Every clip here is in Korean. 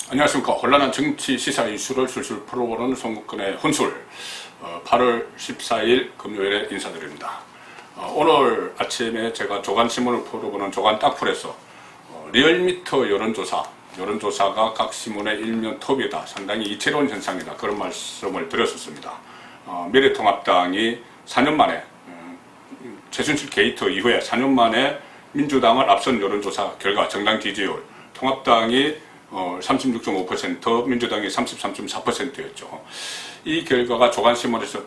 안녕하십니까. 혼란한 정치 시사 이슈를 술술 풀어보는 송국근의 혼술 8월 14일 금요일에 인사드립니다. 오늘 아침에 제가 조간신문을 풀어보는 조간 딱풀에서 리얼미터 여론조사가 각 신문의 일면 톱이다, 상당히 이채로운 현상이다, 그런 말씀을 드렸었습니다. 미래통합당이 4년 만에 최순실 게이트 이후에 4년 만에 민주당을 앞선 여론조사 결과 정당 지지율, 통합당이 36.5%, 민주당이 33.4%였죠. 이 결과가 조간신문에서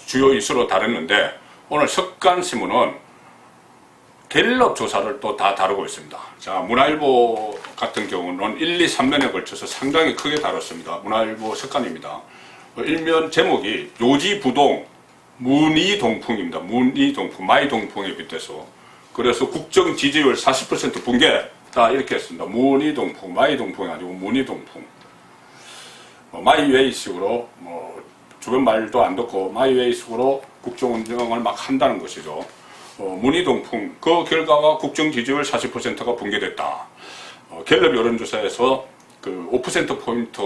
주요 이슈로 다뤘는데, 오늘 석간신문은 갤럽 조사를 또 다 다루고 있습니다. 자, 문화일보 같은 경우는 1, 2, 3면에 걸쳐서 상당히 크게 다뤘습니다. 문화일보 석간입니다. 일면 제목이 요지부동 문이동풍입니다. 문이동풍, 마이동풍에 빗대서. 그래서 국정 지지율 40% 붕괴다, 이렇게 했습니다. 문이동풍, 마이동풍이 아니고 문이동풍. 마이웨이식으로 주변 말도 안 듣고 마이웨이식으로 국정 운영을 막 한다는 것이죠. 문이동풍, 그 결과가 국정 지지율 40%가 붕괴됐다. 갤럽 여론조사에서 그 5%포인트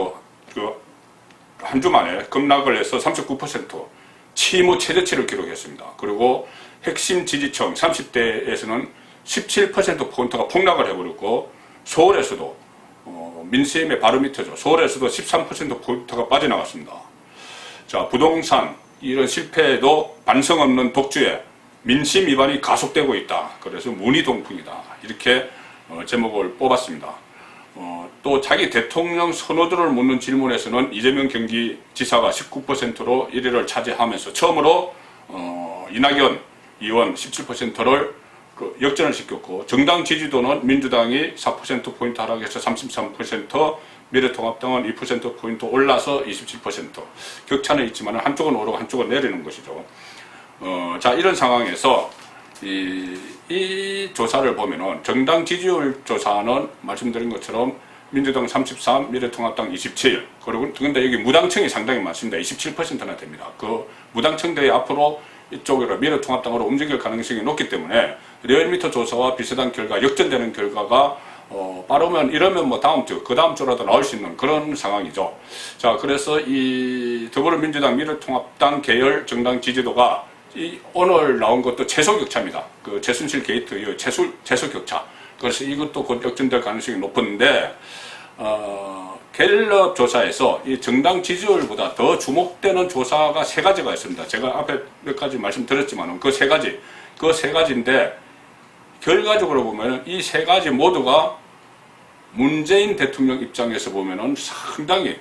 한 주 만에 급락을 해서 39%, 치무 최저치를 기록했습니다. 그리고 핵심 지지층 30대에서는 17%포인트가 폭락을 해버렸고, 서울에서도 민심의 바로 밑에죠. 서울에서도 13%포인트가 빠져나갔습니다. 자, 부동산 이런 실패에도 반성 없는 독주에 민심 위반이 가속되고 있다. 그래서 문이동풍이다, 이렇게 제목을 뽑았습니다. 또 자기 대통령 선호도를 묻는 질문에서는 이재명 경기지사가 19%로 1위를 차지하면서 처음으로 이낙연 의원 17%를 역전을 시켰고, 정당 지지도는 민주당이 4%포인트 하락해서 33%, 미래통합당은 2%포인트 올라서 27%. 격차는 있지만 한쪽은 오르고 한쪽은 내리는 것이죠. 자, 이런 상황에서 이 조사를 보면은 정당 지지율 조사는 말씀드린 것처럼 민주당 33, 미래통합당 27, 그리고 근데 여기 무당층이 상당히 많습니다. 27%나 됩니다. 그 무당층들이 앞으로 이쪽으로 미래통합당으로 움직일 가능성이 높기 때문에 리얼미터 조사와 비슷한 결과, 역전되는 결과가 빠르면 이러면 다음 주, 그 다음 주라도 나올 수 있는 그런 상황이죠. 자, 그래서 이 더불어민주당, 미래통합당 계열 정당 지지도가 오늘 나온 것도 최소 격차입니다. 그 최순실 게이트 최소 격차. 그래서 이것도 곧 역전될 가능성이 높은데, 갤럽 조사에서 이 정당 지지율보다 더 주목되는 조사가 세 가지가 있습니다. 제가 앞에 몇 가지 말씀드렸지만 그 세 가지인데, 결과적으로 보면 이 세 가지 모두가 문재인 대통령 입장에서 보면 상당히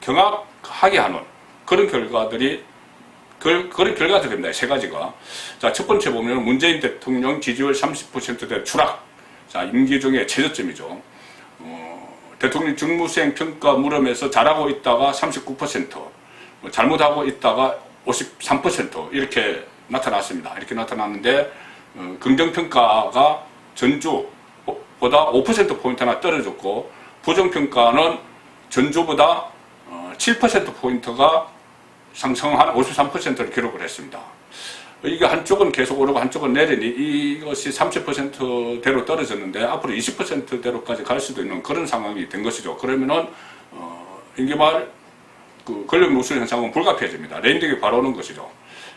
경악하게 하는 그런 결과들입니다. 세 가지가. 자, 첫 번째 보면 문재인 대통령 지지율 30%대 추락. 자, 임기 중에 최저점이죠. 대통령 직무수행 평가 물음에서 잘하고 있다가 39%, 잘못하고 있다가 53% 이렇게 나타났습니다. 이렇게 나타났는데, 긍정평가가 전주보다 5%포인트나 떨어졌고, 부정평가는 전주보다 7%포인트가 상승한 53%를 기록을 했습니다. 이게 한쪽은 계속 오르고 한쪽은 내리니 이것이 30%대로 떨어졌는데 앞으로 20%대로까지 갈 수도 있는 그런 상황이 된 것이죠. 그러면은 임기말 권력 누출 현상은 불가피해집니다. 레인딩이 바로 오는 것이죠.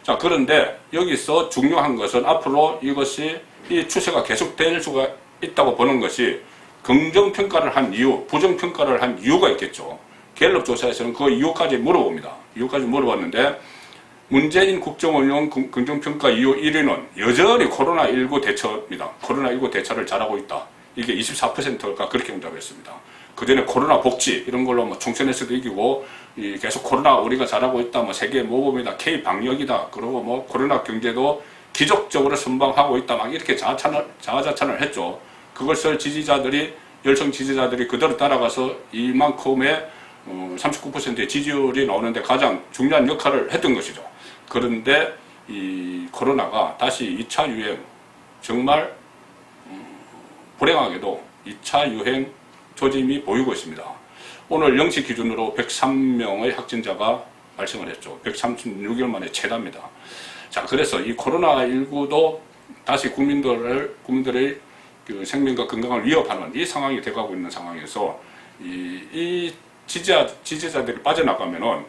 자, 그런데 여기서 중요한 것은 앞으로 이 추세가 계속될 수가 있다고 보는 것이, 긍정평가를 한 이유, 부정평가를 한 이유가 있겠죠. 갤럽 조사에서는 그 이유까지 물어봅니다. 이유까지 물어봤는데, 문재인 국정운영 긍정평가 이유 1위는 여전히 코로나19 대처입니다. 코로나19 대처를 잘하고 있다. 이게 24%가 그렇게 응답했습니다. 그 전에 코로나 복지 이런 걸로 총선에서도 이기고, 계속 코로나 우리가 잘하고 있다, 세계 모범이다, K 방역이다, 그리고 코로나 경제도 기적적으로 선방하고 있다, 막 이렇게 자아자찬을 했죠. 그것을 열성 지지자들이 그대로 따라가서 이만큼의 39%의 지지율이 나오는데 가장 중요한 역할을 했던 것이죠. 그런데 이 코로나가 다시 2차 유행, 정말 불행하게도 2차 유행 조짐이 보이고 있습니다. 오늘 0시 기준으로 103명의 확진자가 발생을 했죠. 136일 만에 최다입니다. 자, 그래서 이 코로나19도 다시 국민들의 그 생명과 건강을 위협하는 이 상황이 돼가고 있는 상황에서 이 지지자들이 빠져나가면은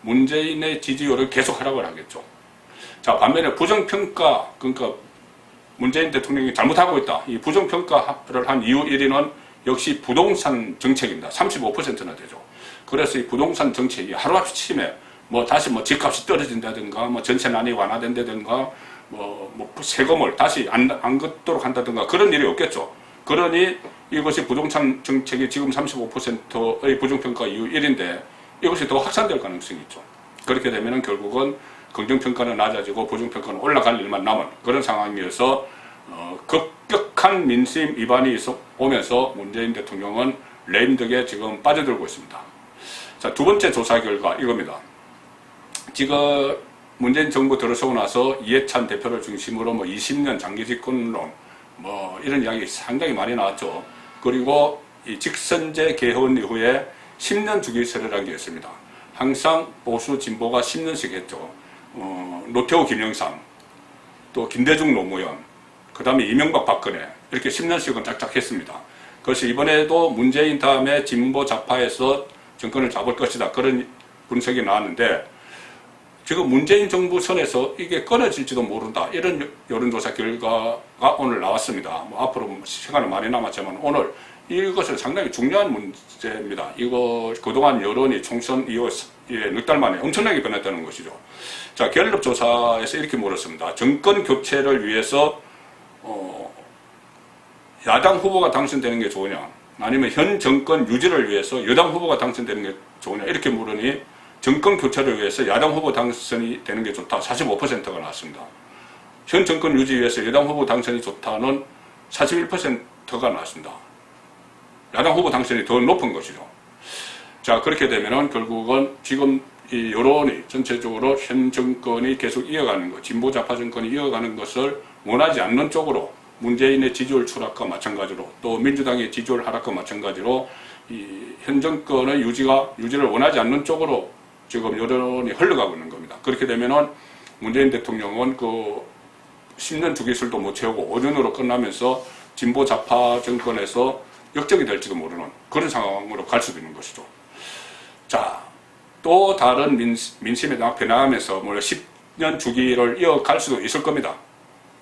문재인의 지지율을 계속 하락을 하겠죠. 자, 반면에 부정평가, 그러니까 문재인 대통령이 잘못하고 있다. 이 부정평가를 한 이유 1위는 역시 부동산 정책입니다. 35%나 되죠. 그래서 이 부동산 정책이 하루아침에 다시 집값이 떨어진다든가, 전세난이 완화된다든가, 세금을 다시 안 걷도록 한다든가 그런 일이 없겠죠. 그러니 이것이 부동산 정책이 지금 35%의 부정평가 이유 1인데 이것이 더 확산될 가능성이 있죠. 그렇게 되면 결국은 긍정평가는 낮아지고 부정평가는 올라갈 일만 남은 그런 상황이어서 급격한 민심 위반이 오면서 문재인 대통령은 레임덕에 지금 빠져들고 있습니다. 자, 두 번째 조사 결과 이겁니다. 지금 문재인 정부 들어서고 나서 이해찬 대표를 중심으로 20년 장기 집권론 이런 이야기 상당히 많이 나왔죠. 그리고 이 직선제 개헌 이후에 10년 주기설이라는 게 있습니다. 항상 보수 진보가 10년씩 했죠. 노태우 김영삼, 또 김대중 노무현, 그 다음에 이명박 박근혜 이렇게 10년씩은 짝짝 했습니다. 그래서 이번에도 문재인 다음에 진보 좌파에서 정권을 잡을 것이다 그런 분석이 나왔는데 지금 문재인 정부 선에서 이게 끊어질지도 모른다 이런 여론조사 결과가 오늘 나왔습니다. 앞으로 시간은 많이 남았지만 오늘 이것은 상당히 중요한 문제입니다. 이거 그동안 여론이 총선 이후 넉 달 만에 엄청나게 변했다는 것이죠. 자, 갤럽 조사에서 이렇게 물었습니다. 정권 교체를 위해서 야당 후보가 당선되는 게 좋으냐 아니면 현 정권 유지를 위해서 여당 후보가 당선되는 게 좋으냐 이렇게 물으니 정권 교체를 위해서 야당 후보 당선이 되는 게 좋다 45%가 나왔습니다. 현 정권 유지 위해서 여당 후보 당선이 좋다는 41%가 나왔습니다. 야당 후보 당선이 더 높은 것이죠. 자, 그렇게 되면은 결국은 지금 이 여론이 전체적으로 현 정권이 계속 이어가는 것, 진보 좌파 정권이 이어가는 것을 원하지 않는 쪽으로 문재인의 지지율 추락과 마찬가지로 또 민주당의 지지율 하락과 마찬가지로 이 현 정권의 유지를 원하지 않는 쪽으로 지금 여론이 흘러가고 있는 겁니다. 그렇게 되면은 문재인 대통령은 그 10년 주기술도 못 채우고 5년으로 끝나면서 진보 좌파 정권에서 역적이 될지도 모르는 그런 상황으로 갈 수도 있는 것이죠. 자, 또 다른 민심에 변화하면서 10년 주기를 이어갈 수도 있을 겁니다.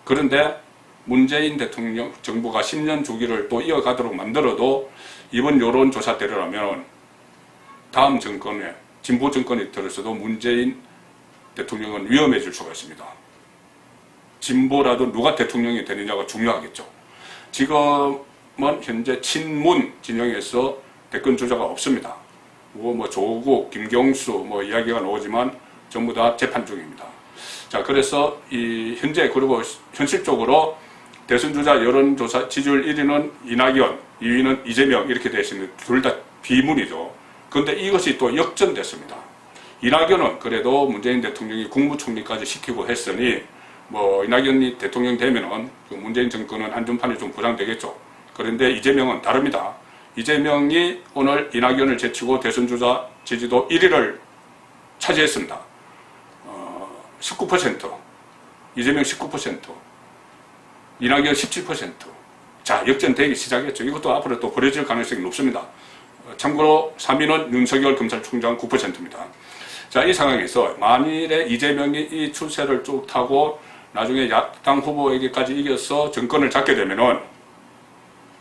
그런데 문재인 대통령 정부가 10년 주기를 또 이어가도록 만들어도 이번 여론조사대로라면 다음 정권에 진보 정권이 들어서도 문재인 대통령은 위험해질 수가 있습니다. 진보라도 누가 대통령이 되느냐가 중요하겠죠. 지금은 현재 친문 진영에서 대권 주자가 없습니다. 조국, 김경수 이야기가 나오지만 전부 다 재판 중입니다. 자, 그래서 현재 그리고 현실적으로 대선 주자 여론조사 지지율 1위는 이낙연, 2위는 이재명 이렇게 되어 있습니다. 둘 다 비문이죠. 그런데 이것이 또 역전됐습니다. 이낙연은 그래도 문재인 대통령이 국무총리까지 시키고 했으니 이낙연이 대통령 되면은 그 문재인 정권은 안전판이 좀 보장되겠죠. 그런데 이재명은 다릅니다. 이재명이 오늘 이낙연을 제치고 대선 주자 지지도 1위를 차지했습니다. 19%, 이재명 19%, 이낙연 17%. 자, 역전되기 시작했죠. 이것도 앞으로 또 벌어질 가능성이 높습니다. 참고로 3위는 윤석열 검찰총장 9%입니다. 자, 이 상황에서 만일에 이재명이 이 추세를 쭉 타고 나중에 야당 후보에게까지 이겨서 정권을 잡게 되면은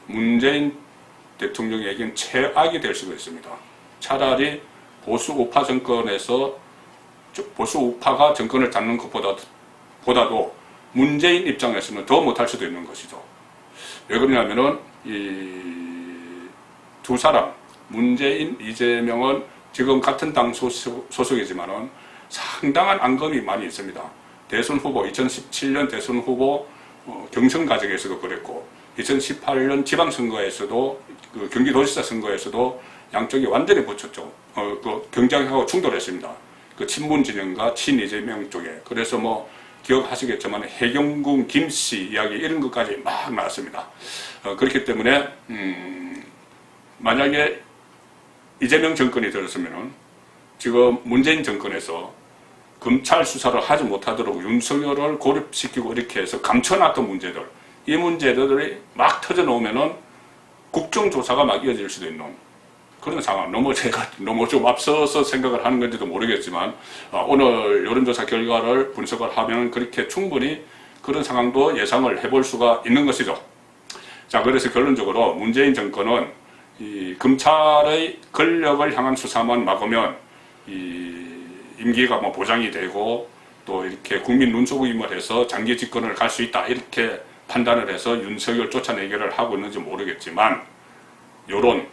문재인 대통령에겐 최악이 될 수가 있습니다. 차라리 보수 우파 정권에서 보수 우파가 정권을 잡는 것보다도 문재인 입장에서는 더 못할 수도 있는 것이죠. 왜 그러냐면은 이 두 사람 문재인, 이재명은 지금 같은 당 소속이지만은 상당한 앙금이 많이 있습니다. 대선 후보, 2017년 대선 후보 경선 과정에서도 그랬고 2018년 지방선거에서도 그 경기도지사 선거에서도 양쪽이 완전히 붙였죠. 그 경쟁하고 충돌했습니다. 그 친문 진영과 친이재명 쪽에. 그래서 기억하시겠지만 해경궁 김씨 이야기 이런 것까지 막 나왔습니다. 그렇기 때문에 만약에 이재명 정권이 들었으면은 지금 문재인 정권에서 검찰 수사를 하지 못하도록 윤석열을 고립시키고 이렇게 해서 감춰놨던 문제들 이 문제들이 막 터져 놓으면은 국정조사가 막 이어질 수도 있는 그런 상황. 제가 너무 좀 앞서서 생각을 하는 건지도 모르겠지만, 오늘 여론조사 결과를 분석을 하면 그렇게 충분히 그런 상황도 예상을 해볼 수가 있는 것이죠. 자, 그래서 결론적으로 문재인 정권은 이 검찰의 권력을 향한 수사만 막으면 이 임기가 뭐 보장이 되고 또 이렇게 국민 눈속임을 해서 장기 집권을 갈 수 있다 이렇게 판단을 해서 윤석열 쫓아내기를 하고 있는지 모르겠지만, 여론,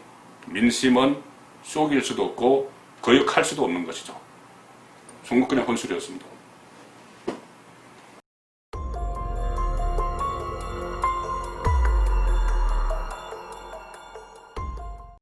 민심은 속일 수도 없고 거역할 수도 없는 것이죠. 송국근의 혼술이었습니다.